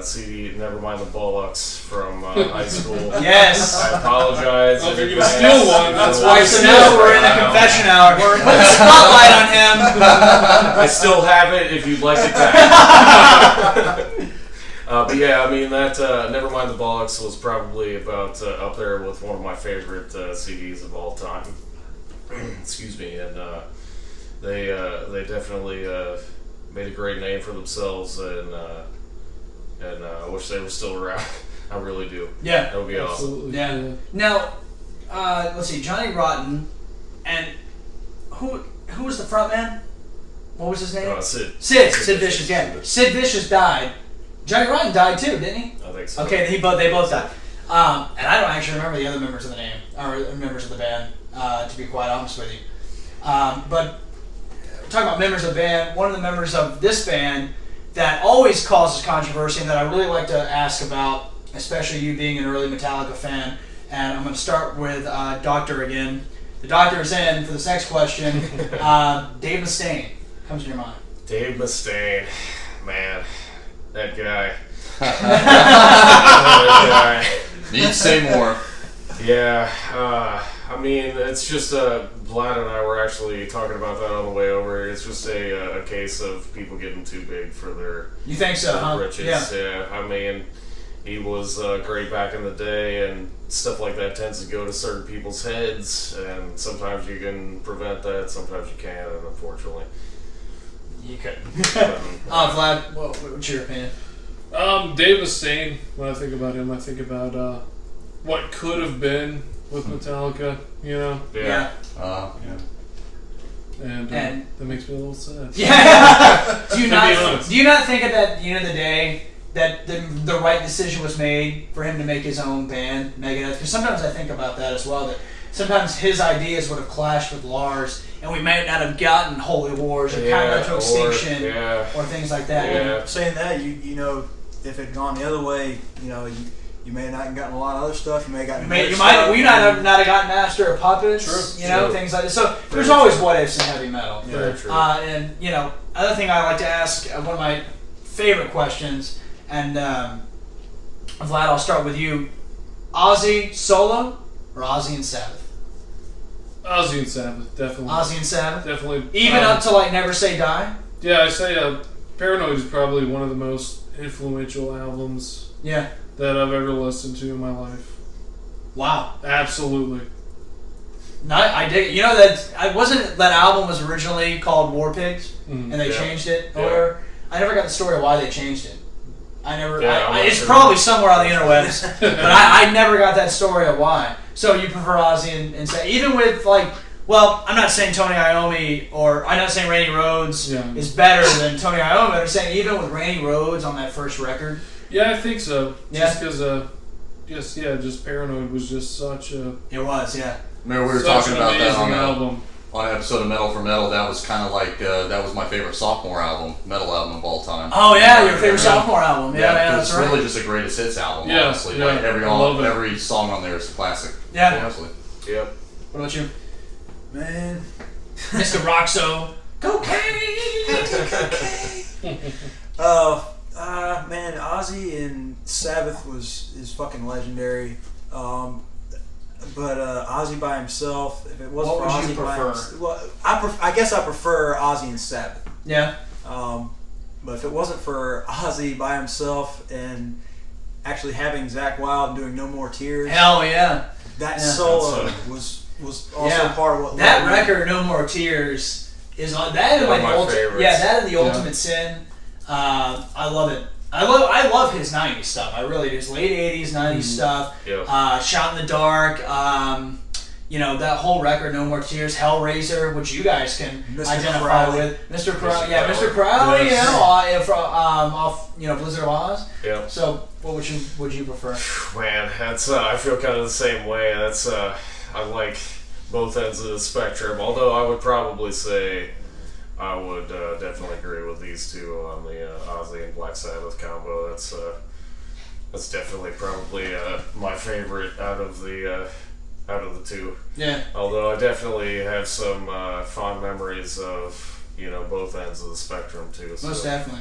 CD, Nevermind the Bollocks, from high school. Yes. I apologize. Oh, if you're in gonna advance. steal one, that's Alright, so now we're in the confession hour. We're putting the spotlight on him. I still have it if you'd like it back. But yeah, I mean, that Nevermind the Bollocks was probably about up there with one of my favorite CDs of all time. Excuse me. And they definitely made a great name for themselves, and I wish they were still around. I really do. Yeah. That would be awesome. Absolutely. Yeah. Now, let's see, Johnny Rotten, and who was the front man? What was his name? Sid. Sid Vicious, yeah. Sid Vicious died. Johnny Rotten died too, didn't he? I think so. Okay, they both died. And I don't actually remember the other members of the name or members of the band, to be quite honest with you. But talking about members of the band, one of the members of this band that always causes controversy and that I really like to ask about, especially you being an early Metallica fan, and I'm going to start with Doctor again. The Doctor is in for this next question. Dave Mustaine comes to your mind. Dave Mustaine, man, that guy. That guy. Need to say more. Yeah, I mean, it's just Vlad and I were actually talking about that on the way over. It's just a case of people getting too big for their You think so, huh? riches. Yeah. I mean, he was great back in the day, and stuff like that tends to go to certain people's heads, and sometimes you can prevent that, sometimes you can't, and unfortunately. You couldn't. Vlad, what's your opinion? Dave Mustaine. When I think about him, I think about what could have been with Metallica. You know, Yeah. and that makes me a little sad. Yeah. do be honest. you not think at that end of the day that the right decision was made for him to make his own band, Megadeth? Because sometimes I think about that as well. That sometimes his ideas would have clashed with Lars, and we might not have gotten Holy Wars or Countdown to Extinction or things like that. Yeah. Saying that, you know, if it had gone the other way, you know, you may have not gotten a lot of other stuff. You may have gotten We might not have gotten Master of Puppets. True. You know, True. things like that. So there's always what ifs in heavy metal. Very true. And you know, other thing I like to ask, one of my favorite questions, and Vlad, I'll start with you: Ozzy solo or Ozzy and Sabbath? Ozzy and Sabbath, definitely. Ozzy and Sabbath, Definitely. even up to like Never Say Die. Yeah, I say Paranoid is probably one of the most influential albums Yeah. that I've ever listened to in my life. Wow. Absolutely. No, I dig it. You know that I wasn't that album was originally called War Pigs, Mhm. and they Yeah. changed it. Yeah. Or I never got the story of why they changed it. I never. Yeah, I'm not it's sure. probably somewhere on the interwebs, but I never got that story of why. So you prefer Ozzy and say even with like. Well, I'm not saying Tony Iommi or I'm not saying Randy Rhoads Yeah. is better than Tony Iommi, but I'm saying even with Randy Rhoads on that first record. Yeah, I think so. Yeah. Just because, just Paranoid was just such a It was, yeah. Remember we were such talking an about that amazing on album. an episode of Metal for Metal. That was kind of like that was my favorite sophomore metal album of all time. Oh yeah, your favorite sophomore album. Yeah, it's that's right. really just a greatest hits album. Yeah, honestly, yeah, like I love it. every song on there is a classic. Yeah. honestly. Yep. What about you, Man, Mr. Roxo? Cocaine. man, Ozzy and Sabbath is fucking legendary. But Ozzy by himself, if it wasn't What for would Ozzy you by prefer? himself, well, I guess I prefer Ozzy and Sabbath. Yeah. But if it wasn't for Ozzy by himself and actually having Zakk Wylde doing No More Tears, Hell yeah. that Yeah. solo That's was also part of what that led me- record, No More Tears, is on that and One like of the my ultimate. favorites. Yeah, that and the Ultimate Sin. I love it. I love his '90s stuff. I really do. His late '80s, '90s stuff. Yep. Shot in the Dark. You know that whole record, No More Tears, Hellraiser, which you guys can Mr. identify Crowley. with. Mr. Crowley, Mr. yeah, Crowley. Mr. Crowley, Yes. you know, off Blizzard of Oz. Yep. So, what would you prefer? Man, that's I feel kind of the same way. That's I like both ends of the spectrum. Although I would probably say I would definitely agree with these two on the Ozzy and Black Sabbath combo. That's definitely probably my favorite out of the two. Yeah. Although I definitely have some fond memories of both ends of the spectrum too. So. Most definitely.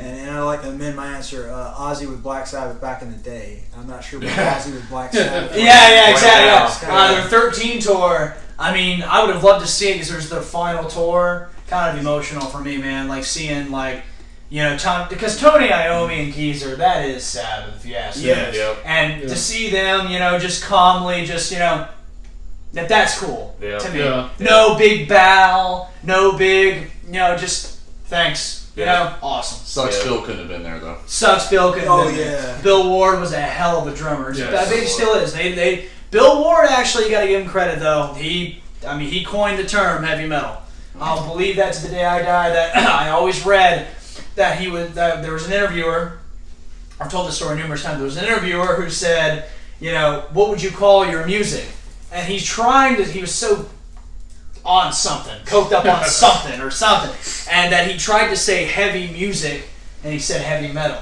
And I like to amend my answer. Ozzy with Black Sabbath back in the day. I'm not sure about Ozzy with Black Sabbath. Yeah, exactly. Wow. Their 13 tour. I mean, I would have loved to see it because it was their final tour. Kind of emotional for me, man. Like seeing because Tony Iommi and Geezer, that is Sabbath, if you ask me. Yes. Yep. And to see them, just calmly, that's cool Yeah. to me. Yeah. No big bow, no big, just thanks. Yeah. Awesome. Sucks Yeah. Phil couldn't have been there though. Sucks Bill couldn't Oh, have been there. yeah. Bill Ward was a hell of a drummer. Yes. I think he still is. Bill Ward, actually, you got to give him credit though. He coined the term heavy metal. I'll believe that to the day I die. That I always read that there was an interviewer. I've told this story numerous times. There was an interviewer who said, what would you call your music? And he was so on something, coked up on something or something, and that he tried to say heavy music, and he said heavy metal.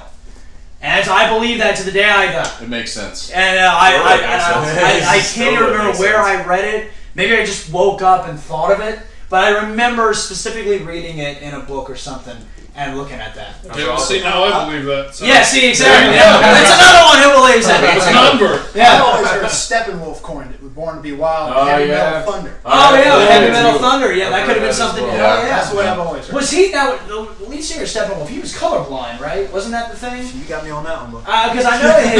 And I believe that to the day I die. It makes sense. And I can't even remember where I read it. Maybe I just woke up and thought of it, but I remember specifically reading it in a book or something and looking at that. Okay, well, see, now I believe that. So. Yeah, see, exactly. There you go. That's another one who believes that. It's a number. I Yeah. always heard Steppenwolf coined it with Born to Be Wild, Oh, Heavy yeah. Metal Thunder. Oh yeah, Yeah, Heavy too. Metal Thunder. Yeah, I've that heard could have been that as something. well. Hell yeah. That's what I've always heard. Was he now the lead singer Steppenwolf? He was colorblind, right? Wasn't that the thing? You got me on that one, bro. Because I know in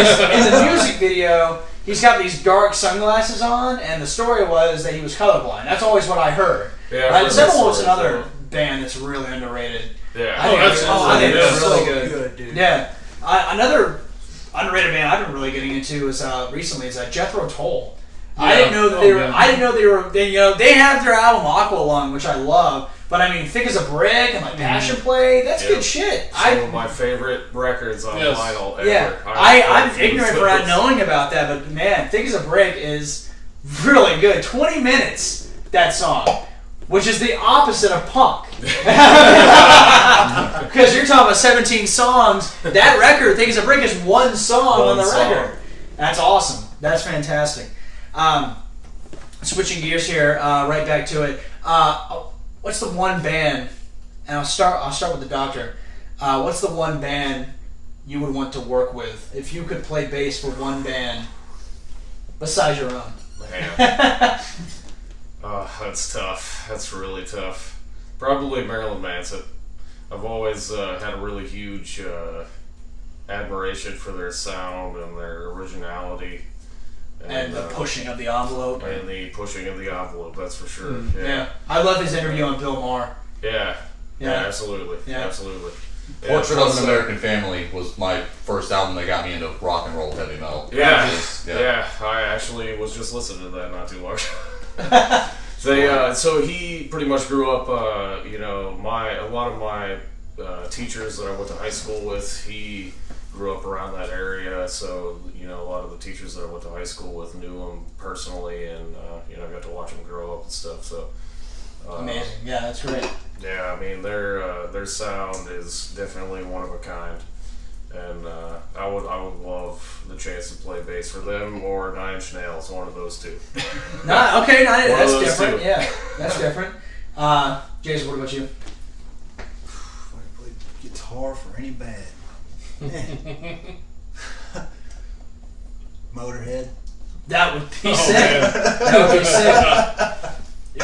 the music video, he's got these dark sunglasses on, and the story was that he was colorblind. That's always what I heard. Yeah, I've heard that Steppenwolf's story, another too. band that's really underrated. Yeah. I think absolutely. I think Yeah. it's really good. dude. Yeah. Another underrated band I've been really getting into is recently is Jethro Tull. I Yeah. didn't know that Oh, they were. yeah. I didn't know they were. They have their album Aqua Lung, which I love. But I mean, Thick as a Brick and like Passion Play, that's Yeah. good shit. Some of my favorite records on Yes. vinyl ever. Yeah, I'm ignorant for not knowing about that, but man, Thick as a Brick is really good. 20 minutes, that song, which is the opposite of punk. Because you're talking about 17 songs. That record, Thick as a Brick, is one song on the One song. record. That's awesome. That's fantastic. Switching gears here, right back to it. What's the one band? And I'll start with the Doctor. What's the one band you would want to work with if you could play bass for one band besides your own? Man. Oh, that's tough. That's really tough. Probably Marilyn Manson. I've always had a really huge admiration for their sound and their originality. And the pushing of the envelope. And the pushing of the envelope, that's for sure. Yeah. I love his interview on Bill Maher. Yeah. Yeah. Absolutely. Yeah. Absolutely. Portrait Yeah, of an American Family was my first album that got me into rock and roll heavy metal. Yeah, Just- yeah. I actually was just listening to that not too long ago. So he pretty much grew up. A lot of my teachers that I went to high school with, he grew up around that area. So a lot of the teachers that I went to high school with knew him personally, and got to watch him grow up and stuff. So Amazing. Yeah, that's great. yeah, I mean their sound is definitely one of a kind. And I would love the chance to play bass for them or Nine Inch Nails, one of those two. Okay, One of that's those different. two. Yeah, that's different. Jason, what about you? If I could play guitar for any band. Motorhead. That would be Oh, sick. man. That would be sick.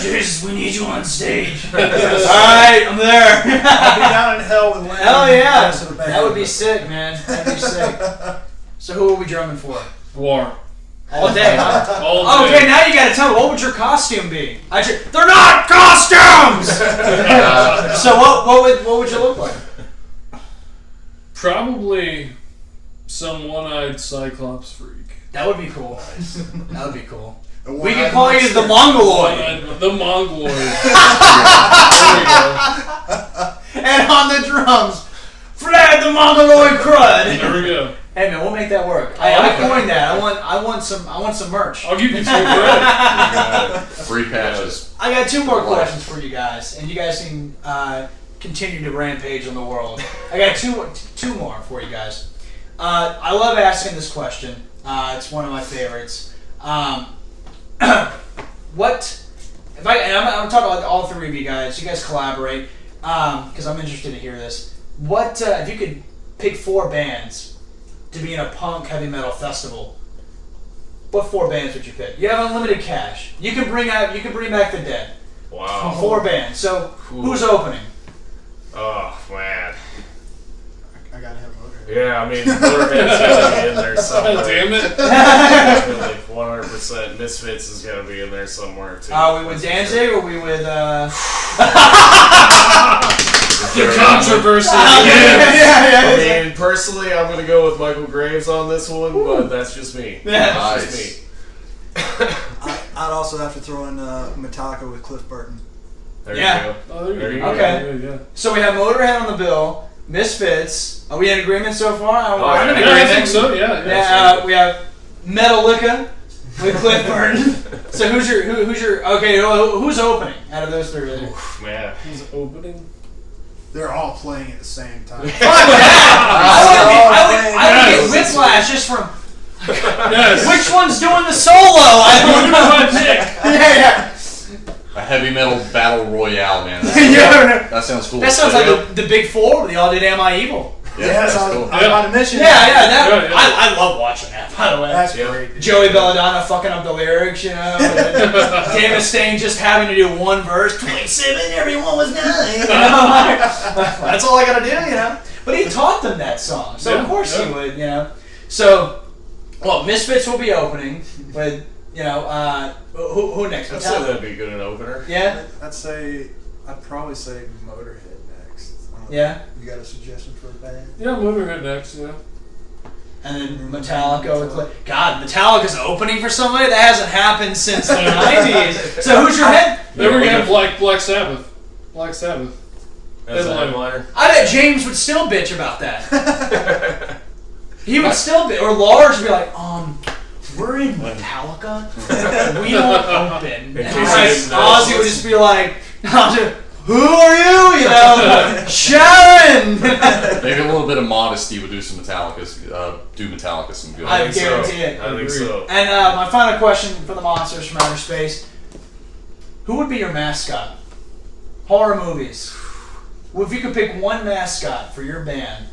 Jesus, we need you on stage. All right, I'm there. I'll be down in hell with Lamb. Hell yeah, the rest of the band. that would be sick, man. That'd be sick. So who are we drumming for? War. All day, huh? All day. Okay, now you gotta tell me, what would your costume be? They're not costumes! So what would you look like? Probably some one-eyed Cyclops freak. That would be cool. That would be cool. The We one can I call you the Mongoloid. One-eyed, the Mongoloid. There And on the drums, Fred the Mongoloid crud. we go. There we go. Hey man, we'll make that work. I like I coined that. I want some merch. I'll give you some credit. Free patches. I got two more Life. questions for you guys, and you guys can continue to rampage on the world. I got two more for you guys. I love asking this question. It's one of my favorites. What if I'm talking about all three of you guys. You guys collaborate because I'm interested to hear this. What if you could pick 4 bands to be in a punk heavy metal festival? What 4 bands would you pick? You have unlimited cash. You can bring back the dead. Wow. 4 bands. So Cool. who's opening? Oh man. I gotta have Motorhead. Yeah, I mean Motorhead's gotta be in there somewhere. Damn it. Definitely, 100%. Misfits is gotta be in there somewhere too. Are we with Danzig or are we with The controversy. I mean, personally, I'm gonna go with Michael Graves on this one, but that's just me. Yeah. That's Nice. just me. I'd also have to throw in Metallica with Cliff Burton. There Yeah. you go. Oh, there There you you go. go. Yeah. So we have Motorhead on the bill, Misfits. Are we in agreement so far? I'm in yeah. Yeah, I agreement. think so. Yeah. Yeah, we have Metallica with Cliff Burton. So who's your who's opening out of those 3? Oof, man. He's opening. They're all playing at the same time. I would get Yes. whiplash just from Yes. which one's doing the solo. I don't know. Yeah. A heavy metal battle royale, man. Yeah. That sounds cool. That sounds like the Big Four when they all did Am I Evil. Yeah, Yes, that's I cool. was about to mention Yeah, that. that. Yeah. I love watching that. By the way, That's Yeah. great. Dude. Joey Belladonna fucking up the lyrics, you know. And David Mustaine just having to do one verse. 27, everyone was dying. You know? That's all I gotta do, you know. But he taught them that song, so of Yeah, course yeah. he would, you know. So, well, Misfits will be opening with, you know, who next? I'd say that'd be good an opener. Yeah, I'd probably say Motorhead next. yeah. You got a suggestion for a band? Yeah, Motorhead next. Yeah. And then Metallica with God, Metallica's opening for somebody that hasn't happened since the 90s. So who's your head? Then we're gonna Yeah. have Black Sabbath. Black Sabbath. As a Headliner. headliner. I bet James would still bitch about that. He would still be, or Lars would be like, we're in Metallica. We don't open. And case like, you didn't know. Ozzy would just be like, who are you? You know, Sharon. Maybe a little bit of modesty would do some do Metallica some good. I think so. guarantee it. I think so. And my final question for the Monsters from Outer Space: who would be your mascot? Horror movies. If you could pick one mascot for your band,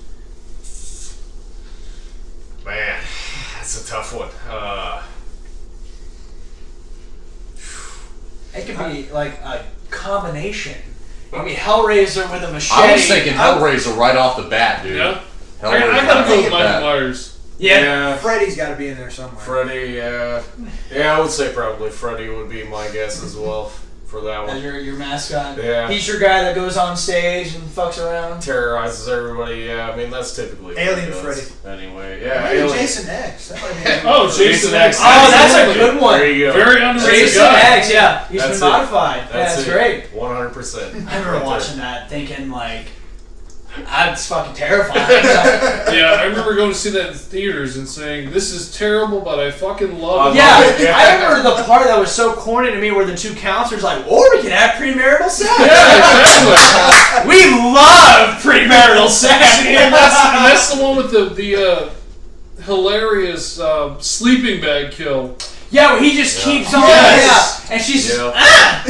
Man, that's a tough one. it could be like a combination. Maybe Hellraiser with a machete. I was thinking Hellraiser right off the bat, dude. Yeah. Hellraiser I right gotta off go the with Michael bat. Myers. Yeah. Freddy's got to be in there somewhere. Freddy, yeah, I would say probably Freddy would be my guess as well for that As one. your mascot. Yeah. He's your guy that goes on stage and fucks around. Terrorizes everybody. Yeah, I mean that's typically what Alien it does. Freddy. Anyway, yeah, Maybe Alien. Jason X. That might be Oh, Jason X. Oh, that's a good one. There you go. Very underrated Jason guy. X, yeah. He's That's been it. modified. That's great. 100%. I remember watching that thinking, like, that's fucking terrifying. Yeah, I remember going to see that in theaters and saying, "This is terrible, but I fucking love it." Yeah, Yeah. I remember the part that was so corny to me where the two counselors like, or we can have premarital sex. Yeah, exactly. We love premarital sex. And that's the one with the hilarious sleeping bag kill. Yeah, where he just keeps on. Yes. Yeah, and she's just, Yeah. ah!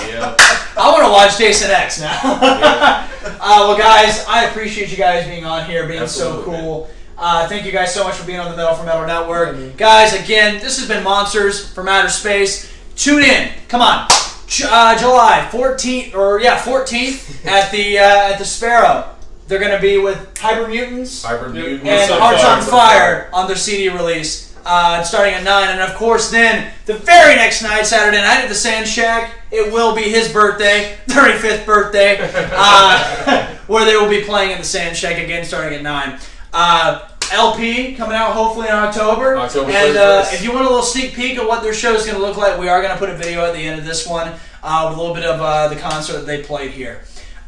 Yeah. I want to watch Jason X now. Yeah. Well, guys, I appreciate you guys being on here, being Absolutely. so cool. Thank you guys so much for being on the Metal for Metal Network. Guys, again, this has been Monsters from Outer Space. Tune in. Come on. July 14th, 14th at the Sparrow. They're going to be with Hyper Mutants Hybrid Mutant. and Hearts Hearts on on Fire on their CD release. Starting at 9, and of course then, the very next night, Saturday night at the Sand Shack, it will be his birthday, 35th birthday, where they will be playing at the Sand Shack again starting at 9. LP coming out hopefully in October. October and 31st. if you want a little sneak peek of what their show is going to look like, we are going to put a video at the end of this one with a little bit of the concert that they played here.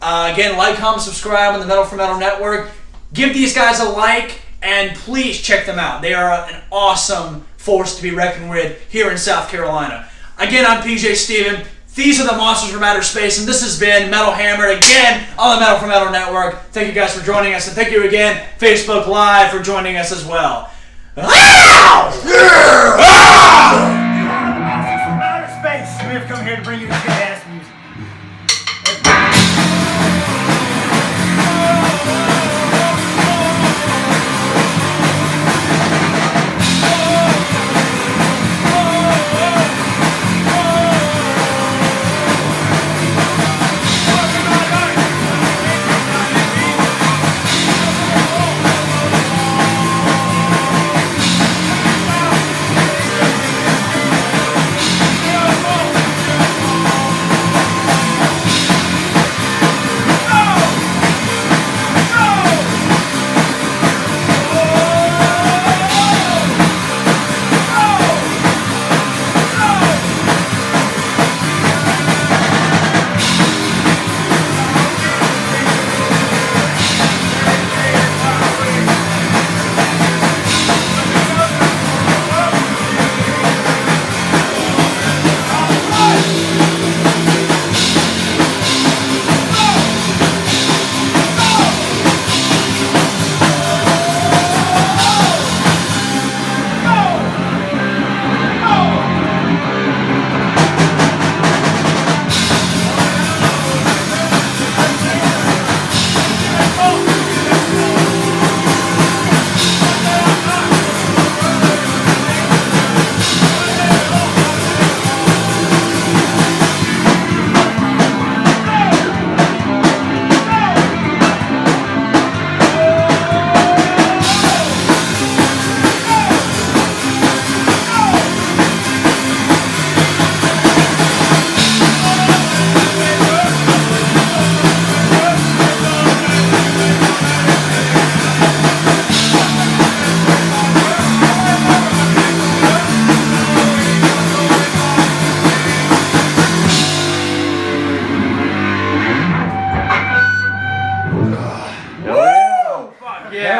Again, like, comment, subscribe on the Metal for Metal Network. Give these guys a like. And please check them out. They are an awesome force to be reckoned with here in South Carolina. Again, I'm PJ Steven. These are the Monsters from Outer Space, and this has been Metal Hammered again on the Metal from Metal Network. Thank you guys for joining us, and thank you again, Facebook Live, for joining us as well. Ow! From outer space, we have come here to bring you this good-ass music.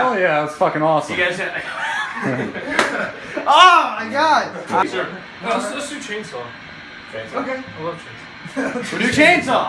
Hell yeah, that's fucking awesome. You guys. Oh my god! No, let's do chainsaw. Okay. I love chainsaw. We'll do chainsaw.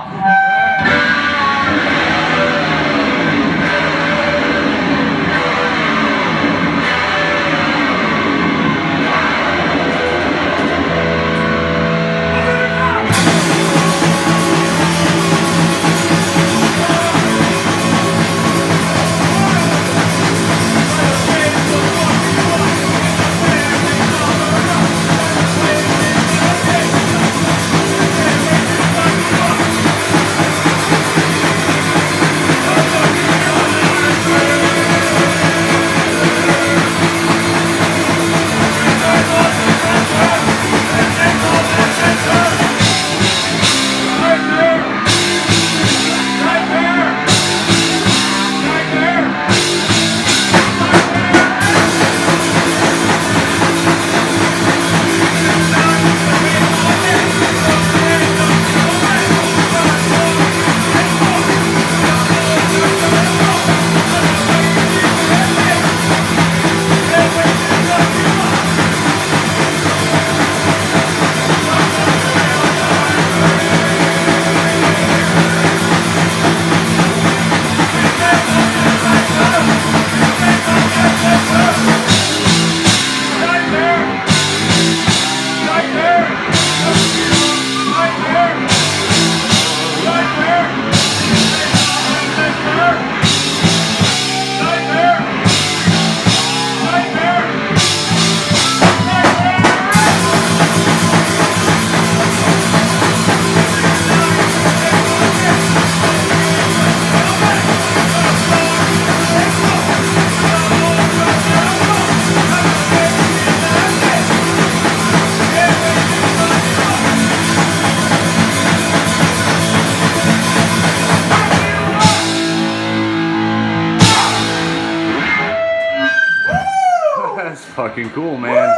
That's fucking cool, man.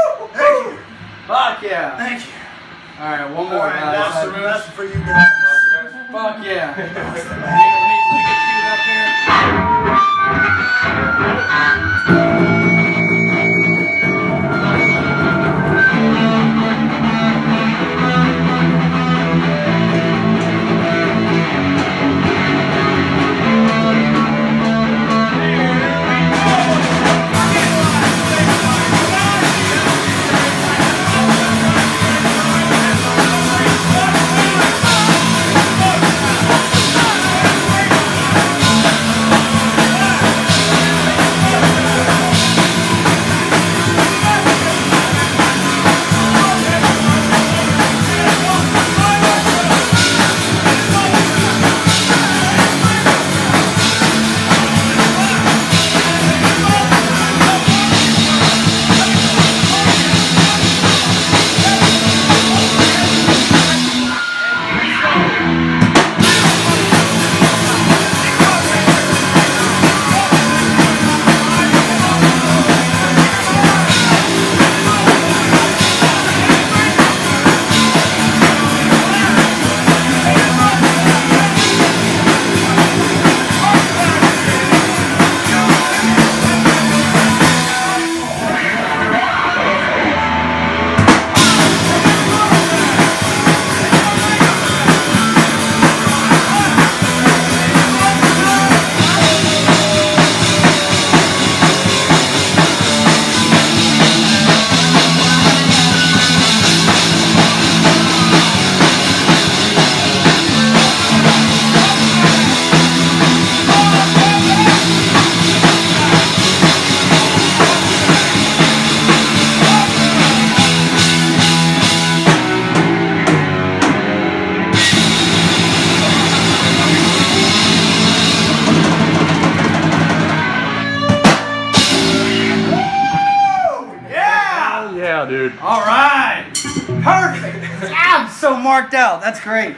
Fuck yeah. Thank you. Alright, one more. Alright, guys. that's for you guys. Fuck yeah. we need to get queued up here. Yeah, dude. Alright. Perfect. I'm so marked out. That's great.